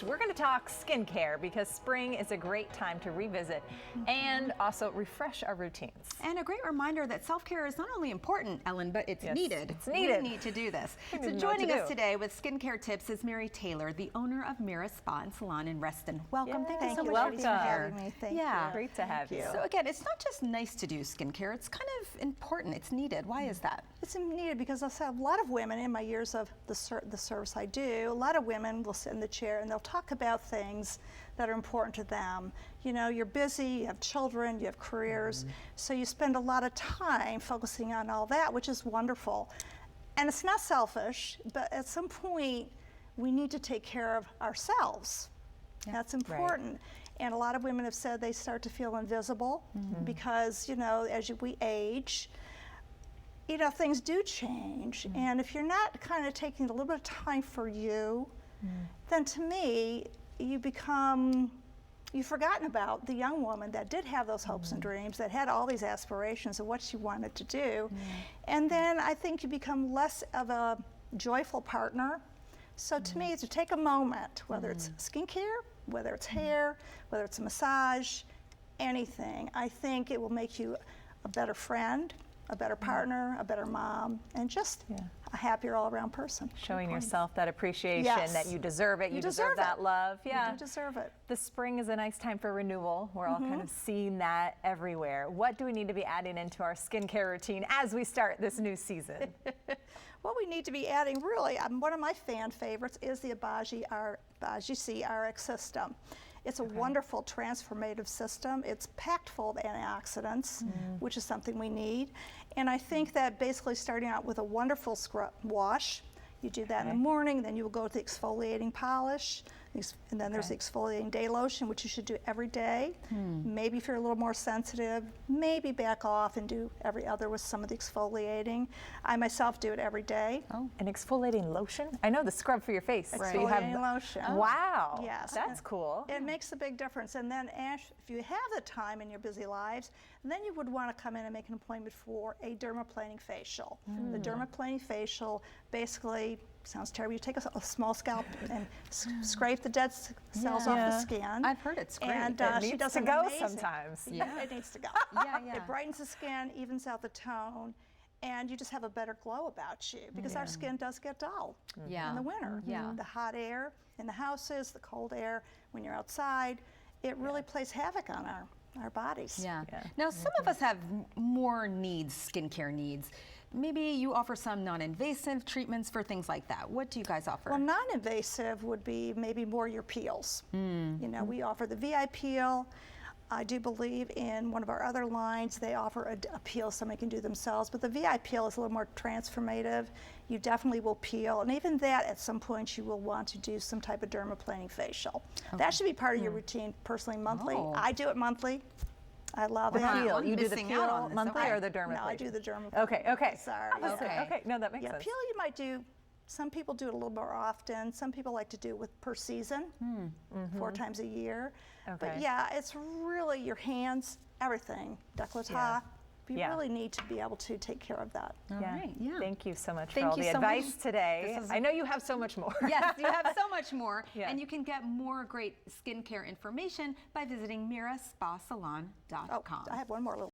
We're going to talk skincare because spring is a great time to revisit and also refresh our routines. And a great reminder that self-care is not only important, Ellen, but it's needed. It's needed. We need to do this. So joining us today with skincare tips is Mary Taylor, the owner of Mira Spa and Salon in Reston. Welcome. Yay. Thank you so much Welcome. for having me. Thank you. Great to have you. So again, it's not just nice to do skincare, it's kind of important. It's needed. Why is that? It's needed because I have a lot of women in my years of the service I do. A lot of women will sit in the chair and they'll talk about things that are important to them. You know, you're busy, you have children, you have careers, so you spend a lot of time focusing on all that, which is wonderful. And it's not selfish, but at some point we need to take care of ourselves. That's important. Right. And a lot of women have said they start to feel invisible because, you know, as we age, you know, things do change. And if you're not kind of taking a little bit of time for you, then to me, you've forgotten about the young woman that did have those hopes and dreams, that had all these aspirations of what she wanted to do. And then I think you become less of a joyful partner. So to me, to take a moment, whether it's skincare, whether it's hair, whether it's a massage, anything, I think it will make you a better friend, a better partner, a better mom, and just a happier all-around person. Showing yourself that appreciation, that you deserve it, you deserve that love. Yeah, you deserve it. The spring is a nice time for renewal. We're all kind of seeing that everywhere. What do we need to be adding into our skincare routine as we start this new season? What we need to be adding, really, one of my fan favorites is the Abaji RX system. It's a wonderful transformative system. It's packed full of antioxidants, which is something we need. And I think that basically starting out with a wonderful scrub wash, you do that in the morning, then you will go to the exfoliating polish, and then there's the exfoliating day lotion, which you should do every day. Maybe if you're a little more sensitive, maybe back off and do every other with some of the exfoliating. I myself do it every day. Oh, an exfoliating lotion? I know the scrub for your face. Exfoliating lotion. Wow. Yes. That's cool. It makes a big difference. And then if you have the time in your busy lives, then you would want to come in and make an appointment for a dermaplaning facial. The dermaplaning facial basically sounds terrible. You take a small scalp and scrape the dead cells off the skin. I've heard it's great. And she does to go sometimes. It needs to go. It brightens the skin, evens out the tone, and you just have a better glow about you because our skin does get dull in the winter. The hot air in the houses, the cold air when you're outside, it really plays havoc on our bodies. Now, some of us have more needs, skincare needs. Maybe you offer some non-invasive treatments for things like that. What do you guys offer? Well, non-invasive would be maybe more your peels. You know, we offer the VI peel. I do believe in one of our other lines, they offer a peel somebody can do themselves, but the VI peel is a little more transformative. You definitely will peel, and even that at some point you will want to do some type of dermaplaning facial. That should be part of your routine, personally, monthly. I do it monthly. I love it. Peel. You do the peel monthly or the dermaplaning? No, I do the dermaplaning. Okay. Sorry. Okay. No, that makes sense. Peel you might do. Some people do it a little more often. Some people like to do it per season, 4 times a year. But yeah, it's really your hands, everything, décolleté. You really need to be able to take care of that. All right. Thank you so much for all the advice today. I know you have so much more. Yes, you have so much more. And you can get more great skincare information by visiting miraspasalon.com. Oh, I have one more little